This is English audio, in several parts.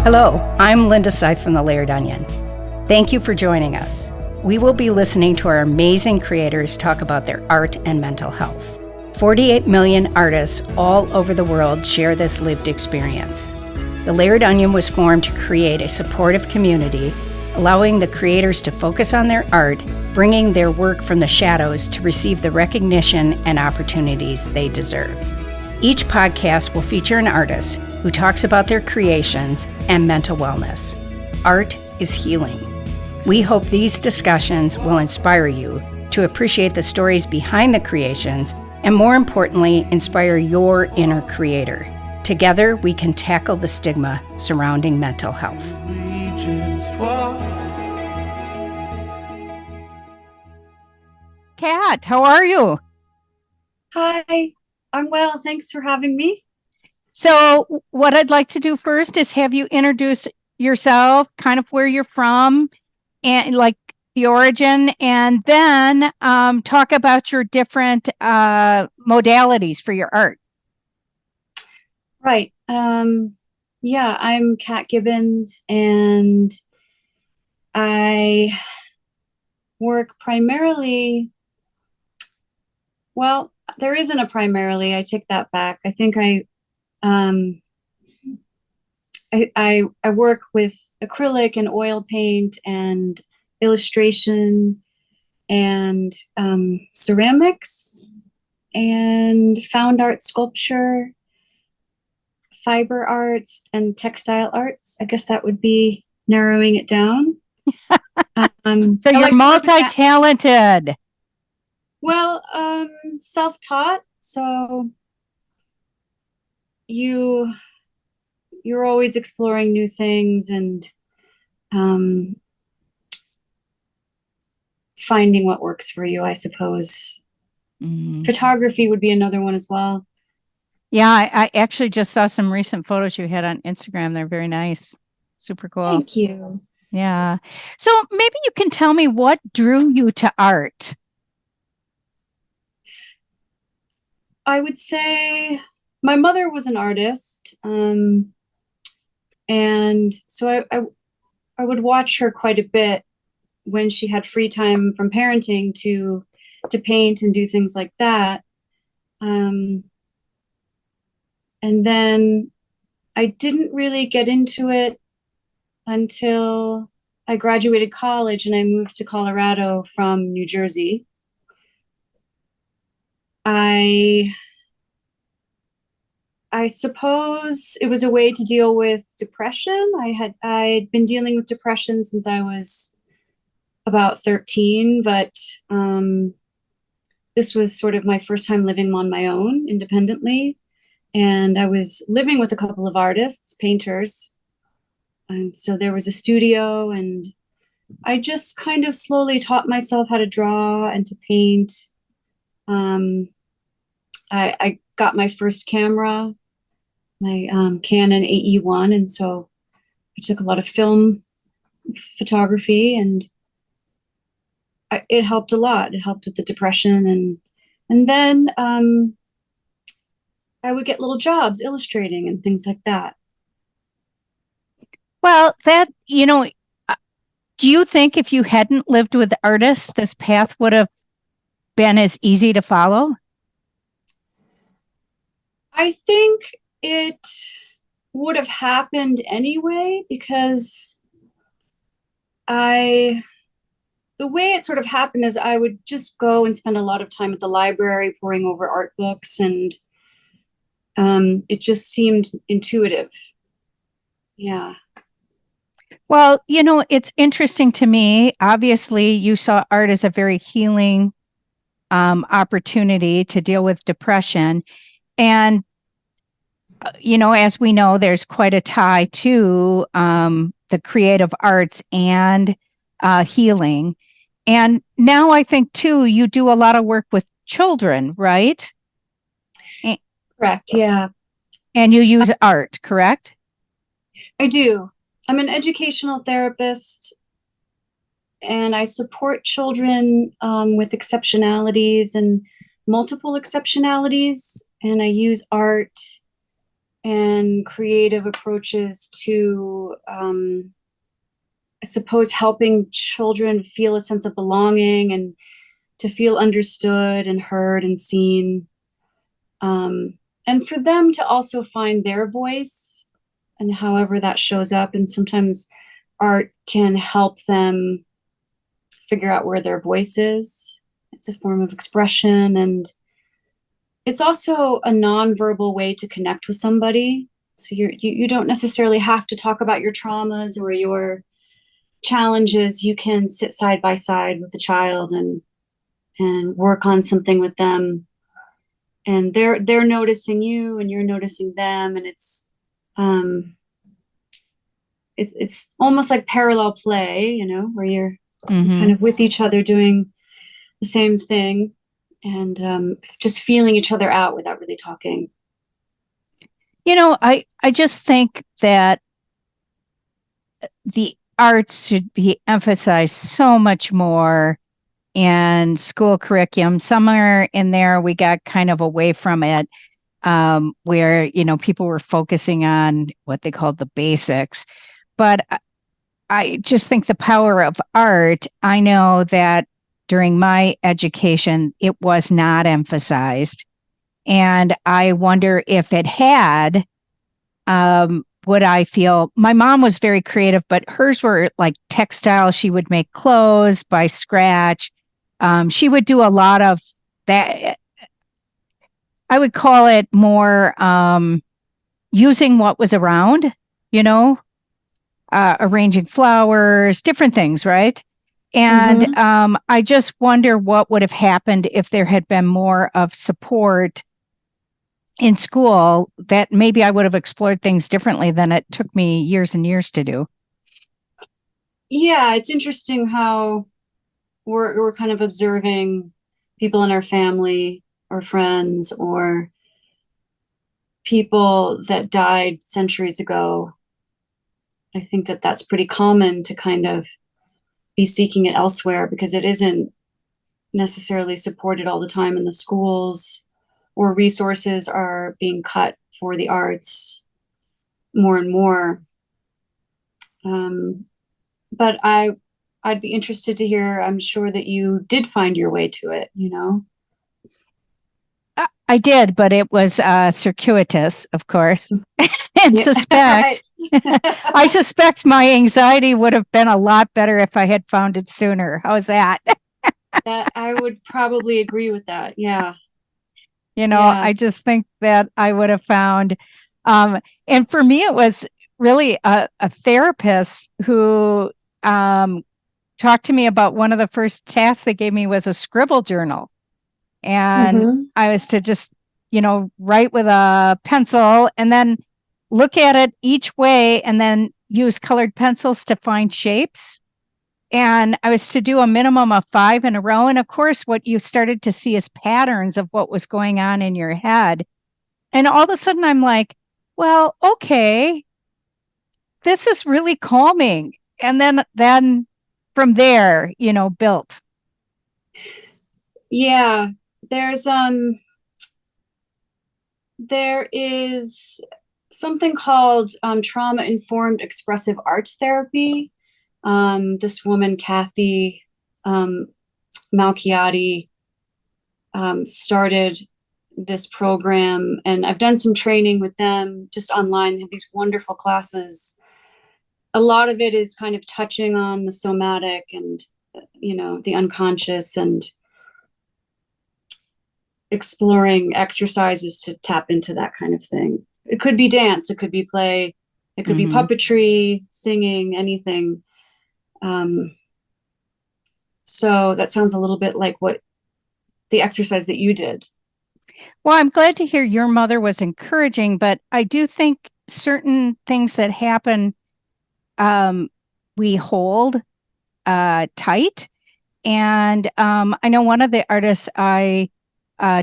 Hello, I'm Linda Seith from The Layered Onion. Thank you for joining us. We will be listening to our amazing creators talk about their art and mental health. 48 million artists all over the world share this lived experience. The Layered Onion was formed to create a supportive community, allowing the creators to focus on their art, bringing their work from the shadows to receive the recognition and opportunities they deserve. Each podcast will feature an artist who talks about their creations and mental wellness. Art is healing. We hope these discussions will inspire you to appreciate the stories behind the creations and, more importantly, inspire your inner creator. Together, we can tackle the stigma surrounding mental health. Kat, how are you? Hi, I'm well. Thanks for having me. So what I'd like to do first is have you introduce yourself, kind of where you're from, and like the origin, and then talk about your different modalities for your art. Right. Yeah, I'm Kat Gibbons, and I work primarily, well, there isn't a primarily, I take that back. I think I work with acrylic and oil paint and illustration and ceramics and found art sculpture, fiber arts, and textile arts. I guess that would be narrowing it down. So you're multi-talented. Well, self-taught. So you're always exploring new things and finding what works for you, I suppose. Mm-hmm. Photography would be another one as well. Yeah, I actually just saw some recent photos you had on Instagram. They're very nice. Super cool. Thank you. Yeah. So maybe you can tell me what drew you to art. I would say my mother was an artist. And so I would watch her quite a bit when she had free time from parenting to paint and do things like that. And then I didn't really get into it until I graduated college and I moved to Colorado from New Jersey. I suppose it was a way to deal with depression. I'd been dealing with depression since I was about 13, but this was sort of my first time living on my own independently. And I was living with a couple of artists, painters. And so there was a studio, and I just kind of slowly taught myself how to draw and to paint. I got my first camera, my Canon AE1, and so I took a lot of film photography, and it helped a lot. It helped with the depression, and then I would get little jobs illustrating and things like that. Well, do you think if you hadn't lived with artists, this path would have been as easy to follow? I think it would have happened anyway, because the way it sort of happened is I would just go and spend a lot of time at the library poring over art books, and it just seemed intuitive. Yeah. Well, it's interesting to me. Obviously, you saw art as a very healing opportunity to deal with depression. And, as we know, there's quite a tie to the creative arts and healing. And now I think, too, you do a lot of work with children, right? Correct, yeah. And you use art, correct? I do. I'm an educational therapist, and I support children with exceptionalities and multiple exceptionalities, and I use art and creative approaches to, I suppose, helping children feel a sense of belonging and to feel understood and heard and seen. And for them to also find their voice and however that shows up. And sometimes art can help them figure out where their voice is. It's a form of expression, and it's also a nonverbal way to connect with somebody. So you don't necessarily have to talk about your traumas or your challenges. You can sit side by side with a child and work on something with them, and they're noticing you and you're noticing them, and it's almost like parallel play, you know, where you're kind of with each other doing the same thing, and just feeling each other out without really talking. You know, I just think that the arts should be emphasized so much more in school curriculum. Somewhere in there, we got kind of away from it, where, you know, people were focusing on what they called the basics. But I just think the power of art, I know that during my education, it was not emphasized. And I wonder if it had, would I feel, my mom was very creative, but hers were like textile. She would make clothes by scratch. She would do a lot of that. I would call it more using what was around, you know, arranging flowers, different things, right? And I just wonder what would have happened if there had been more of support in school, that maybe I would have explored things differently than it took me years and years to do. Yeah, it's interesting how we're kind of observing people in our family or friends or people that died centuries ago. I think that that's pretty common to kind of be seeking it elsewhere because it isn't necessarily supported all the time in the schools, or resources are being cut for the arts more and more. But I'd be interested to hear, I'm sure that you did find your way to it, you know? I did, but it was circuitous, of course. And I suspect my anxiety would have been a lot better if I had found it sooner. How's that? That I would probably agree with that. Yeah. You know, yeah. I just think that I would have found, and for me, it was really a therapist who talked to me about one of the first tasks they gave me was a scribble journal. And I was to just, you know, write with a pencil and then look at it each way and then use colored pencils to find shapes. And I was to do a minimum of 5 in a row. And of course, what you started to see is patterns of what was going on in your head. And all of a sudden I'm like, well, okay, this is really calming. And then from there, you know, built. Yeah, there is something called trauma-informed expressive arts therapy. This woman, Kathy Malchiati, started this program, and I've done some training with them just online. They have these wonderful classes. A lot of it is kind of touching on the somatic and, you know, the unconscious, and exploring exercises to tap into that kind of thing. It could be dance, it could be play, it could be puppetry, singing, anything. So that sounds a little bit like what the exercise that you did. Well, I'm glad to hear your mother was encouraging, but I do think certain things that happen, we hold tight. And I know one of the artists I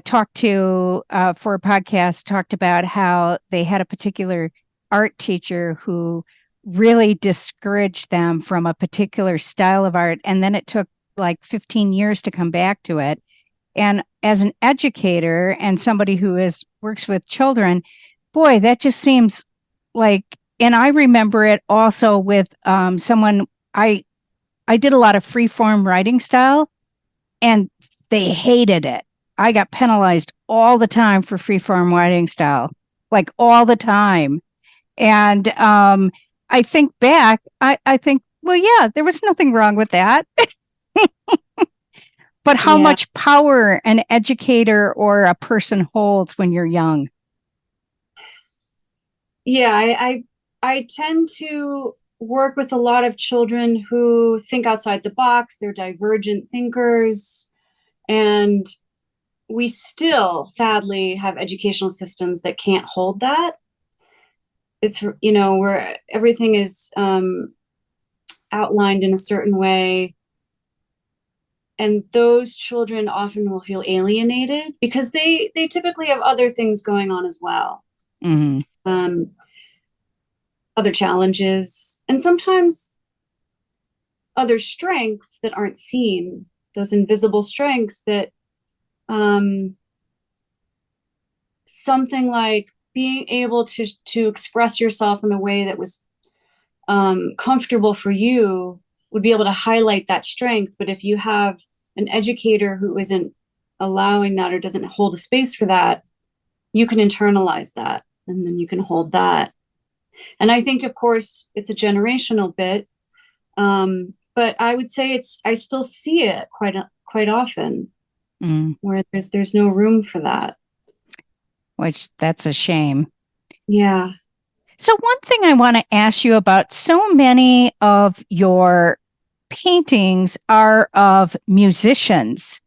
talked to for a podcast talked about how they had a particular art teacher who really discouraged them from a particular style of art. And then it took like 15 years to come back to it. And as an educator and somebody who works with children, Boy, that just seems like, and I remember it also with someone I did a lot of free form writing style, and they hated it. I got penalized all the time for free form writing style, like all the time. And I think back, I think, well, yeah, there was nothing wrong with that. But how Yeah. much power an educator or a person holds when you're young. Yeah, I tend to work with a lot of children who think outside the box. They're divergent thinkers, and we still sadly have educational systems that can't hold that. It's, where everything is outlined in a certain way, and those children often will feel alienated because they typically have other things going on as well. Mm-hmm. Other challenges, and sometimes other strengths that aren't seen, those invisible strengths that something like being able to express yourself in a way that was comfortable for you would be able to highlight that strength. But if you have an educator who isn't allowing that or doesn't hold a space for that, you can internalize that, and then you can hold that. And I think, of course, it's a generational bit, but I would say I still see it quite often, where there's no room for that. Which that's a shame. Yeah. So one thing I want to ask you about, so many of your paintings are of musicians.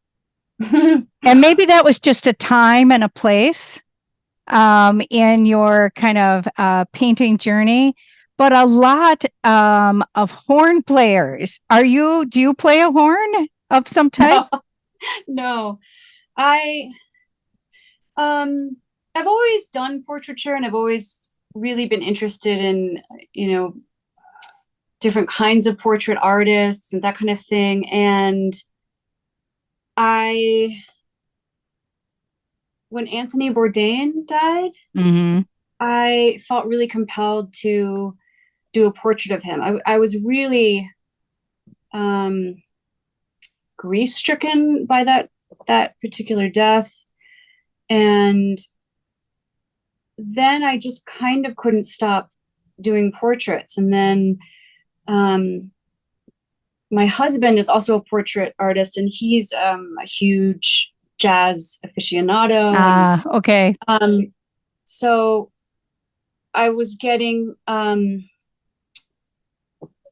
And maybe that was just a time and a place in your kind of painting journey, but a lot of horn players. Do you play a horn of some type? No. I I've always done portraiture, and I've always really been interested in, different kinds of portrait artists and that kind of thing. And when Anthony Bourdain died, I felt really compelled to do a portrait of him. I was really grief-stricken by that particular death. And then I just kind of couldn't stop doing portraits. And then my husband is also a portrait artist, and he's a huge jazz aficionado. Okay. So I was getting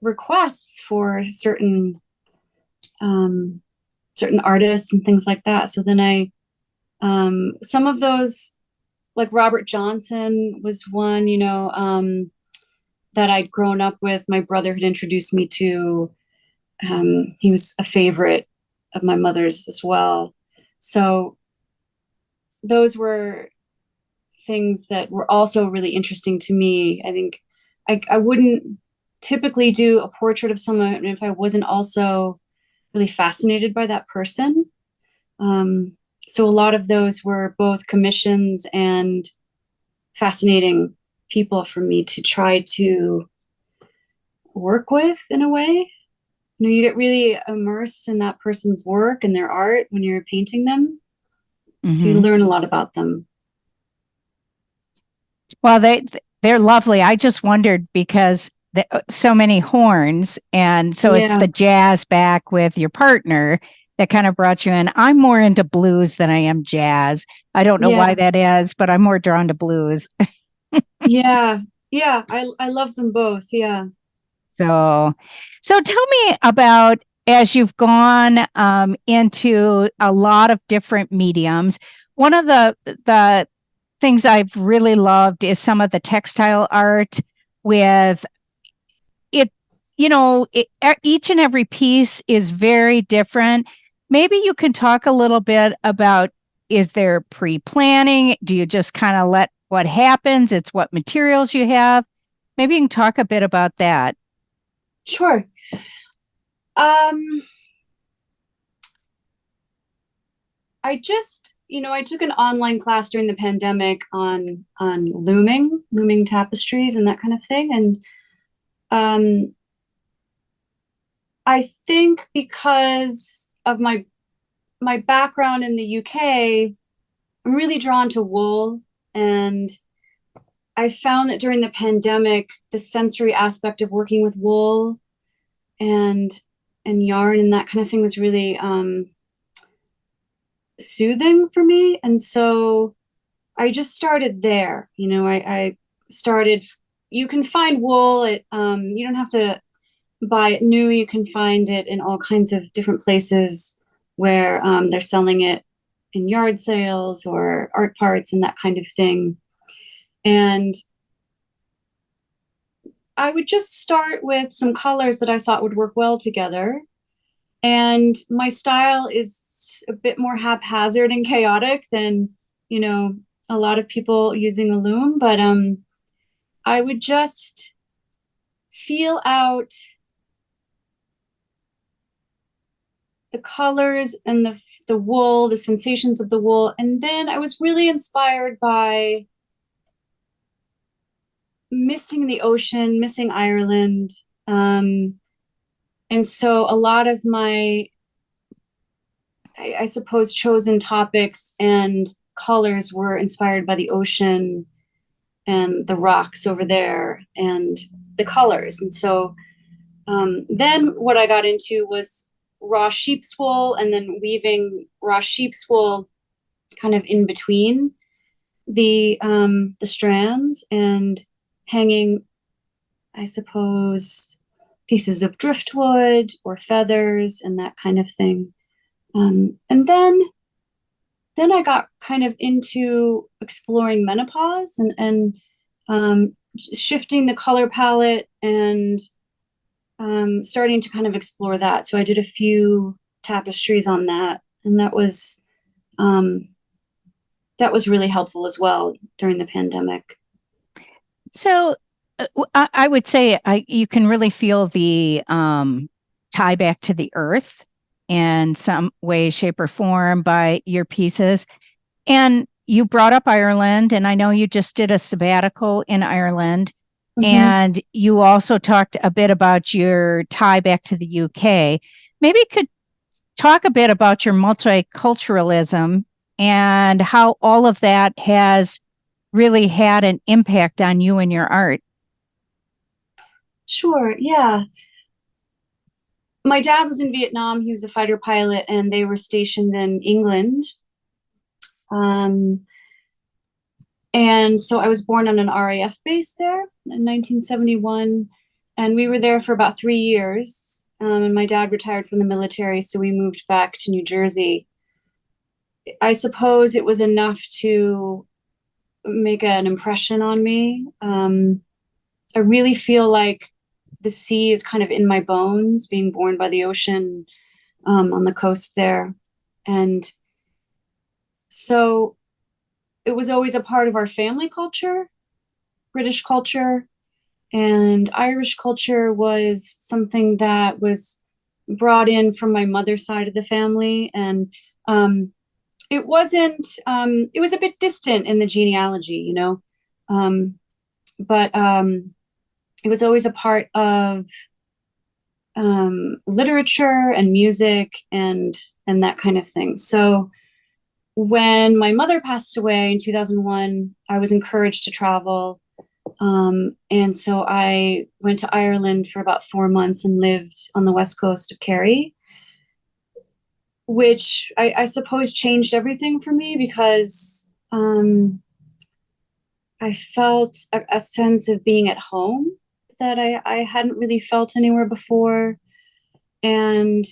requests for certain artists and things like that. So then some of those, like Robert Johnson was one, that I'd grown up with. My brother had introduced me to. He was a favorite of my mother's as well. So those were things that were also really interesting to me. I think I wouldn't typically do a portrait of someone if I wasn't also really fascinated by that person. So a lot of those were both commissions and fascinating people for me to try to work with in a way. You get really immersed in that person's work and their art when you're painting them. So you learn a lot about them. Well, they're lovely. I just wondered because so many horns, and so it's the jazz back with your partner that kind of brought you in. I'm more into blues than I am jazz. I don't know why that is, but I'm more drawn to blues. Yeah. I love them both. Yeah. So tell me about, as you've gone into a lot of different mediums, one of the things I've really loved is some of the textile art with it. Each and every piece is very different. Maybe you can talk a little bit about, is there pre-planning? Do you just kind of let what happens? It's what materials you have. Maybe you can talk a bit about that. Sure. I just, I took an online class during the pandemic on looming tapestries and that kind of thing. And I think because of my background in the UK, I'm really drawn to wool. And I found that during the pandemic, the sensory aspect of working with wool and yarn and that kind of thing was really soothing for me. And so I just started there. I started, you can find wool at, you don't have to buy it new. You can find it in all kinds of different places where they're selling it in yard sales or art parts and that kind of thing. And I would just start with some colors that I thought would work well together. And my style is a bit more haphazard and chaotic than, a lot of people using a loom, but I would just feel out the colors and the wool, the sensations of the wool. And then I was really inspired by missing the ocean, missing Ireland. And so a lot of my, I suppose, chosen topics and colors were inspired by the ocean and the rocks over there and the colors. And so then what I got into was raw sheep's wool and then weaving raw sheep's wool kind of in between the strands and hanging, I suppose, pieces of driftwood or feathers and that kind of thing. And then I got kind of into exploring menopause and shifting the color palette and starting to kind of explore that. So I did a few tapestries on that, and that was really helpful as well during the pandemic. So I would say you can really feel the tie back to the earth in some way, shape, or form by your pieces. And you brought up Ireland, and I know you just did a sabbatical in Ireland. Mm-hmm. And you also talked a bit about your tie back to the UK. Maybe you could talk a bit about your multiculturalism and how all of that has really had an impact on you and your art. Sure, yeah. My dad was in Vietnam. He was a fighter pilot, and they were stationed in England. And so I was born on an RAF base there in 1971, and we were there for about 3 years. And my dad retired from the military, so we moved back to New Jersey. I suppose it was enough to make an impression on me. I really feel like the sea is kind of in my bones, being born by the ocean on the coast there. And so it was always a part of our family culture. British culture and Irish culture was something that was brought in from my mother's side of the family. And it wasn't, it was a bit distant in the genealogy, but it was always a part of literature and music and that kind of thing. So when my mother passed away in 2001, I was encouraged to travel. And so I went to Ireland for about 4 months and lived on the west coast of Kerry, which I suppose changed everything for me because I felt a sense of being at home that I hadn't really felt anywhere before. And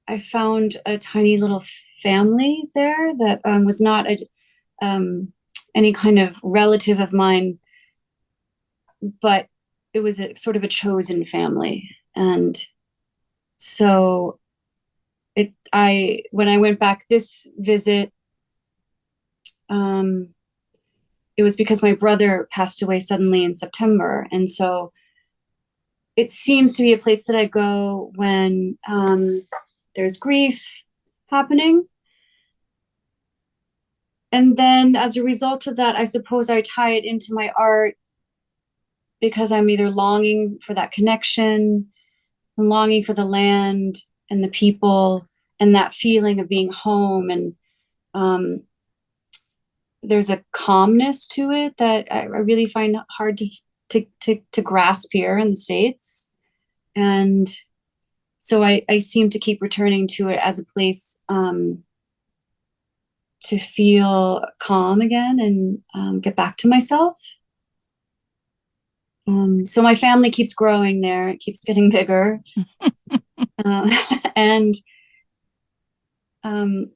I found a tiny little family there that was not any kind of relative of mine, but it was a sort of a chosen family. And so when I went back this visit, it was because my brother passed away suddenly in September. And so it seems to be a place that I go when there's grief happening. And then as a result of that, I suppose I tie it into my art because I'm either longing for that connection and longing for the land and the people and that feeling of being home. And there's a calmness to it that I really find hard to grasp here in the States. And so I seem to keep returning to it as a place to feel calm again and get back to myself. So my family keeps growing there. It keeps getting bigger. And I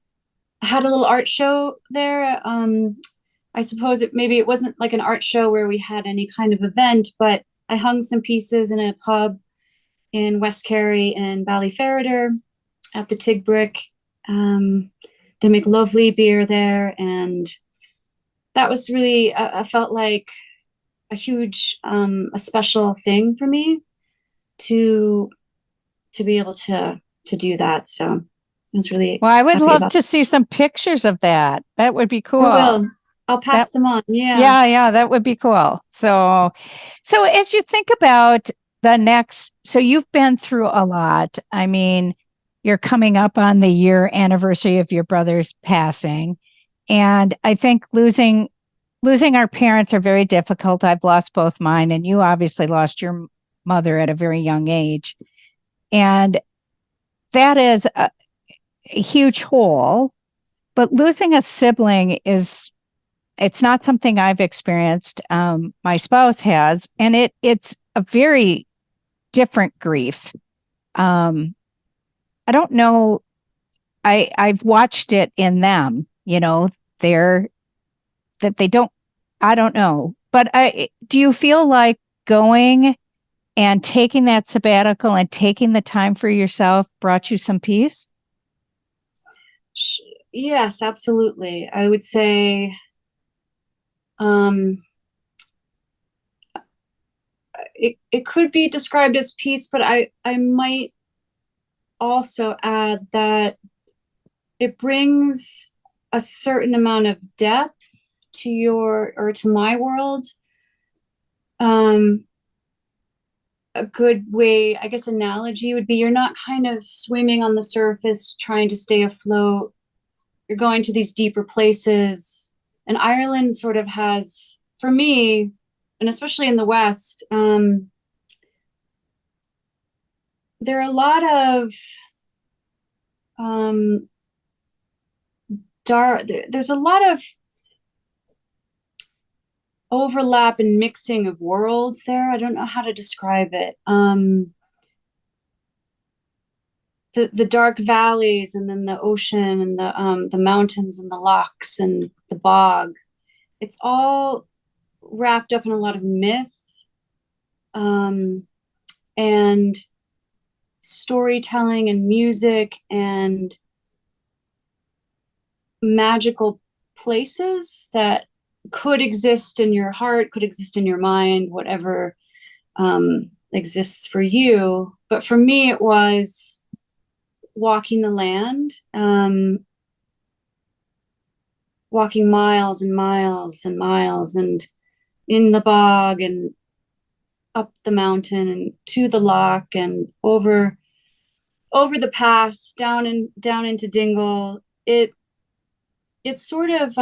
had a little art show there. I suppose maybe it wasn't like an art show where we had any kind of event, but I hung some pieces in a pub in West Kerry and Ballyferriter at the Tig Brick. They make lovely beer there, and that was really I felt like a huge a special thing for me to be able to do that. So I was really well. I would love to see some pictures of that. That would be cool. I will. I'll pass them on. Yeah, that would be cool. So as you think about the next, so you've been through a lot. I mean, you're coming up on the year anniversary of your brother's passing, and I think losing our parents are very difficult. I've lost both mine, and you obviously lost your mother at a very young age, and that is a huge hole. But losing a sibling it's not something I've experienced. My spouse has, and it's a very different grief. I don't know. I've watched it in them, that they don't, I don't know. But do you feel like going and taking that sabbatical and taking the time for yourself brought you some peace? Yes, absolutely. I would say it could be described as peace, but I might also add that it brings a certain amount of depth to my world. A good way, I guess, analogy would be you're not kind of swimming on the surface trying to stay afloat. You're going to these deeper places. And Ireland sort of has, for me, and especially in the West, there are a lot of there's a lot of overlap and mixing of worlds there. I don't know how to describe it. The dark valleys, and then the ocean, and the mountains, and the lochs, and the bog. It's all wrapped up in a lot of myth and storytelling and music and magical places that could exist in your heart, could exist in your mind, whatever exists for you. But for me, it was walking the land, walking miles and miles and miles, and in the bog and up the mountain and to the loch and over the pass down into Dingle. It's sort of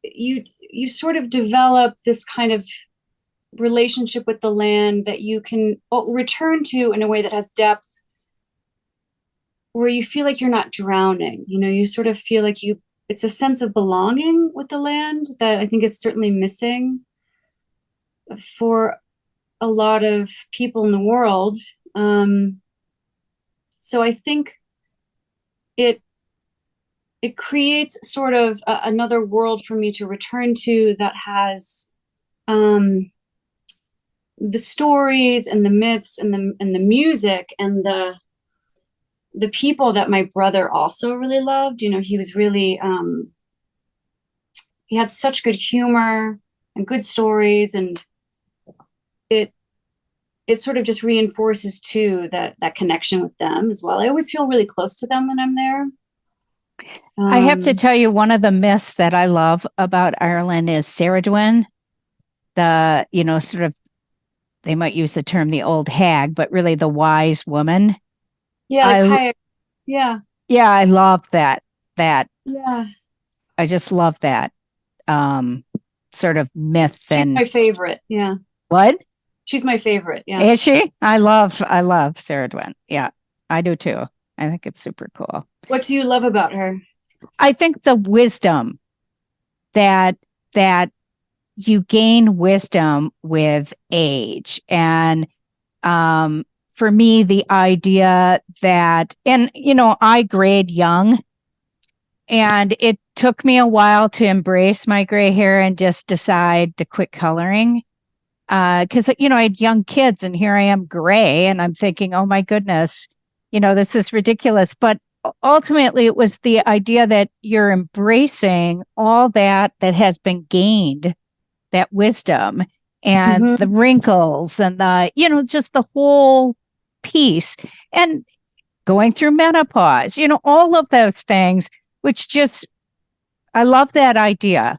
you sort of develop this kind of relationship with the land that you can return to in a way that has depth, where you feel like you're not drowning. You sort of feel like it's a sense of belonging with the land that I think is certainly missing for a lot of people in the world. So I think it creates sort of another world for me to return to that has the stories and the myths and the music and the people that my brother also really loved. He was really he had such good humor and good stories, and it sort of just reinforces too that connection with them as well. I always feel really close to them when I'm there. I have to tell you, one of the myths that I love about Ireland is Saradwin, sort of, they might use the term the old hag, but really the wise woman. Yeah, yeah, I love that. Yeah. I just love that sort of myth. She's my favorite. Yeah. What? She's my favorite. Yeah. Is she? I love Saradwin. Yeah, I do too. I think it's super cool. What do you love about her? I think the wisdom that you gain wisdom with age. And for me, the idea that, and, I grade young, and it took me a while to embrace my gray hair and just decide to quit coloring. Because, I had young kids, and here I am gray, and I'm thinking, oh my goodness, this is ridiculous. But ultimately, it was the idea that you're embracing all that has been gained, that wisdom and the wrinkles and just the whole piece, and going through menopause, all of those things, which just, I love that idea.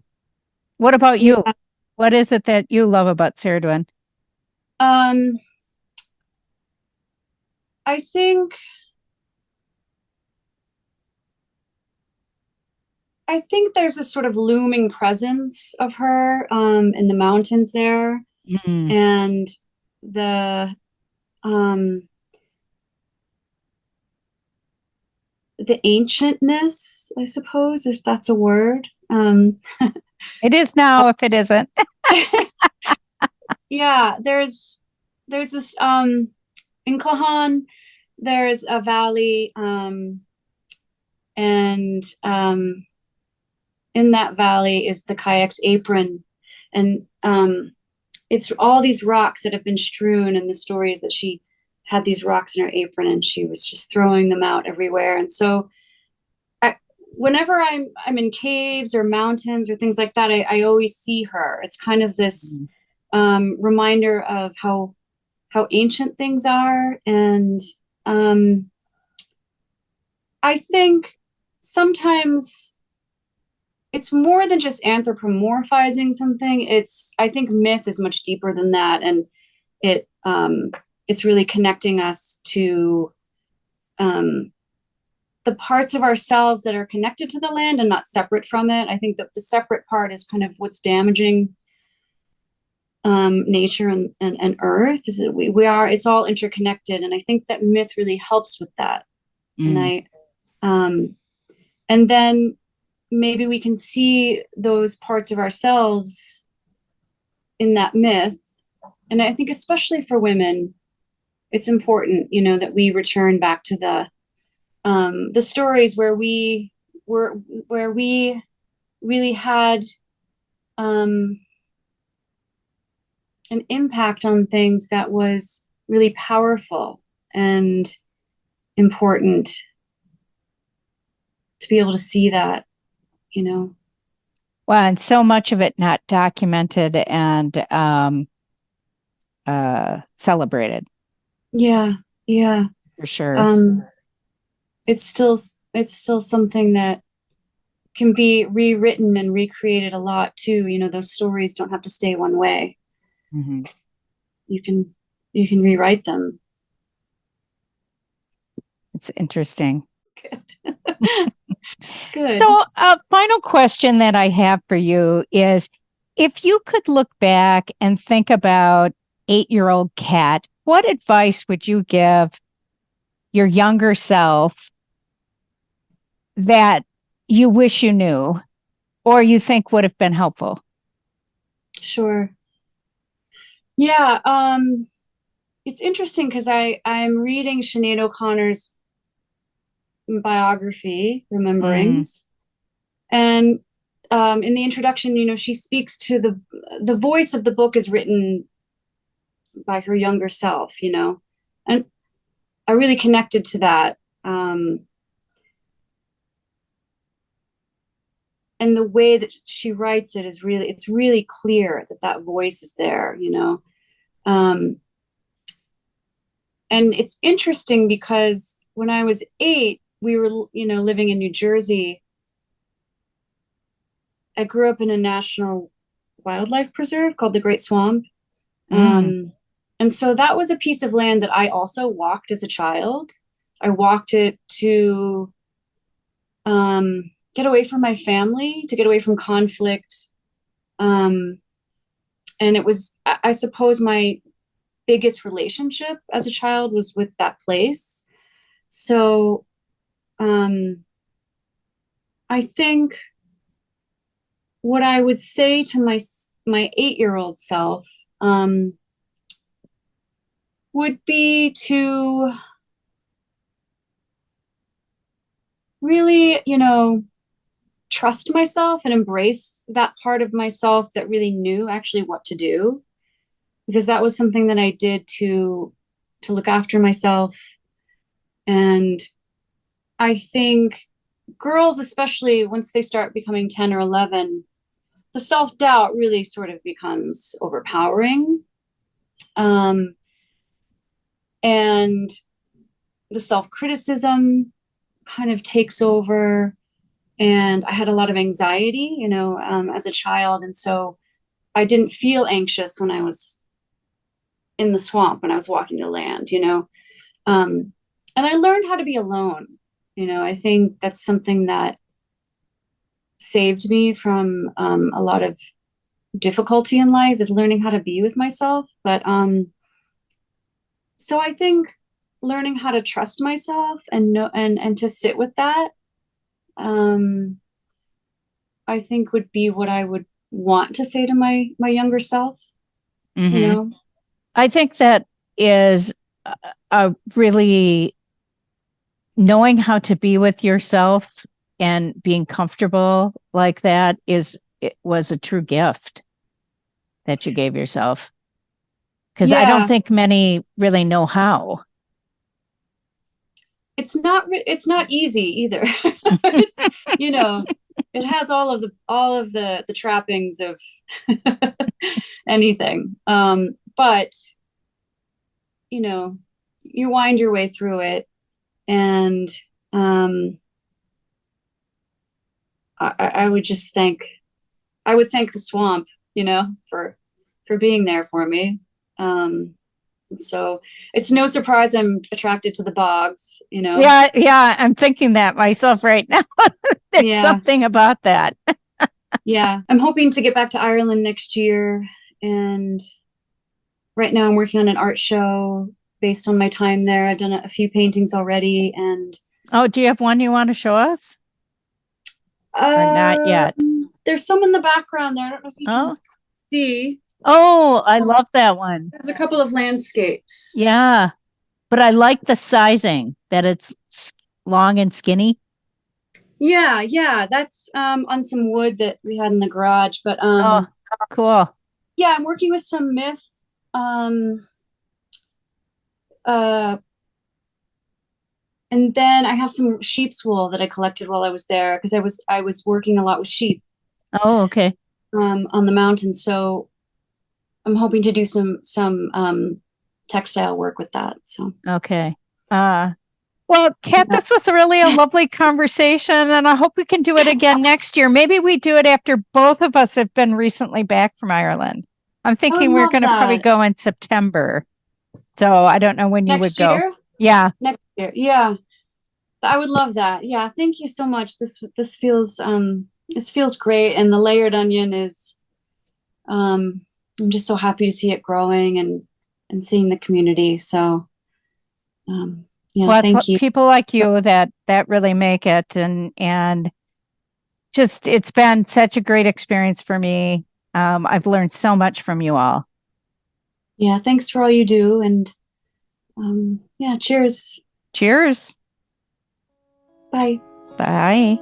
What about you? Yeah. What is it that you love about Saradwin? I think there's a sort of looming presence of her in the mountains there, and the ancientness, I suppose, if that's a word. It is now, if it isn't. Yeah, there's this in Clahan, there's a valley, and in that valley is the kayak's apron, and it's all these rocks that have been strewn, and the story is that she had these rocks in her apron and she was just throwing them out everywhere. And so whenever I'm in caves or mountains or things like that, I always see her. It's kind of this reminder of how ancient things are. And I think sometimes it's more than just anthropomorphizing something. I think myth is much deeper than that. And it's really connecting us to the parts of ourselves that are connected to the land and not separate from it. I think that the separate part is kind of what's damaging nature and earth, is that it's all interconnected. And I think that myth really helps with that. And and then maybe we can see those parts of ourselves in that myth. And I think especially for women, it's important, that we return back to the stories where we really had an impact on things that was really powerful and important, to be able to see that, Well, and so much of it not documented and celebrated. Yeah, for sure. It's still something that can be rewritten and recreated a lot too. Those stories don't have to stay one way. You can rewrite them. It's interesting. Good. Good. So a final question that I have for you is, if you could look back and think about 8-year-old Kat, what advice would you give your younger self that you wish you knew or you think would have been helpful? Sure. Yeah. It's interesting because I'm reading Sinead O'Connor's biography, Rememberings. And in the introduction, she speaks to the voice of the book is written by her younger self, and I really connected to that. And the way that she writes it is it's really clear that voice is there, and it's interesting because when I was 8, we were, living in New Jersey, I grew up in a national wildlife preserve called the Great Swamp. And so that was a piece of land that I also walked as a child. I walked it to get away from my family, to get away from conflict. And it was, I suppose, my biggest relationship as a child was with that place. So I think what I would say to my 8-year-old self would be to really, trust myself and embrace that part of myself that really knew actually what to do, because that was something that I did to look after myself. And I think girls, especially once they start becoming 10 or 11, the self-doubt really sort of becomes overpowering. And the self-criticism kind of takes over. And I had a lot of anxiety, as a child. And so I didn't feel anxious when I was in the swamp, when I was walking to land, and I learned how to be alone. I think that's something that saved me from a lot of difficulty in life, is learning how to be with myself. But so I think learning how to trust myself and to sit with that, I think would be what I would want to say to my younger self. I think that is a really knowing how to be with yourself and being comfortable like that it was a true gift that you gave yourself. Because I don't think many really know how. It's not easy either. It's, it has all of the trappings of anything. But you wind your way through it, and I would thank the swamp, for being there for me. So it's no surprise I'm attracted to the bogs, Yeah, I'm thinking that myself right now. There's something about that. Yeah, I'm hoping to get back to Ireland next year, and right now I'm working on an art show based on my time there. I've done a few paintings already. And do you have one you want to show us? Or not yet? There's some in the background there. I don't know if you can see. Oh, I love that one. There's a couple of landscapes. Yeah, but I like the sizing, that it's long and skinny. Yeah, that's on some wood that we had in the garage. But oh, cool. Yeah, I'm working with some myth. And then I have some sheep's wool that I collected while I was there, because I was working a lot with sheep. Oh, okay. On the mountain, so I'm hoping to do some textile work with that. So okay. Well, Kat, this was really a lovely conversation, and I hope we can do it again next year. Maybe we do it after both of us have been recently back from Ireland. I'm thinking we're going to probably go in September. So I don't know when you would go. Yeah. Next year. Yeah. I would love that. Yeah. Thank you so much. This feels great. And the layered onion is, I'm just so happy to see it growing and seeing the community. So, thank you. People like you that really make it. And just, it's been such a great experience for me. I've learned so much from you all. Yeah. Thanks for all you do. And cheers. Cheers. Bye. Bye.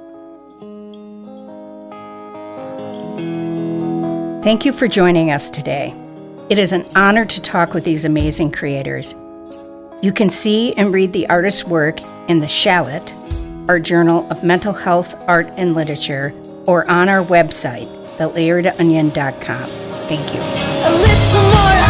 Thank you for joining us today. It is an honor to talk with these amazing creators. You can see and read the artist's work in The Shallot, our journal of mental health, art, and literature, or on our website, thelayeredonion.com. Thank you. A little more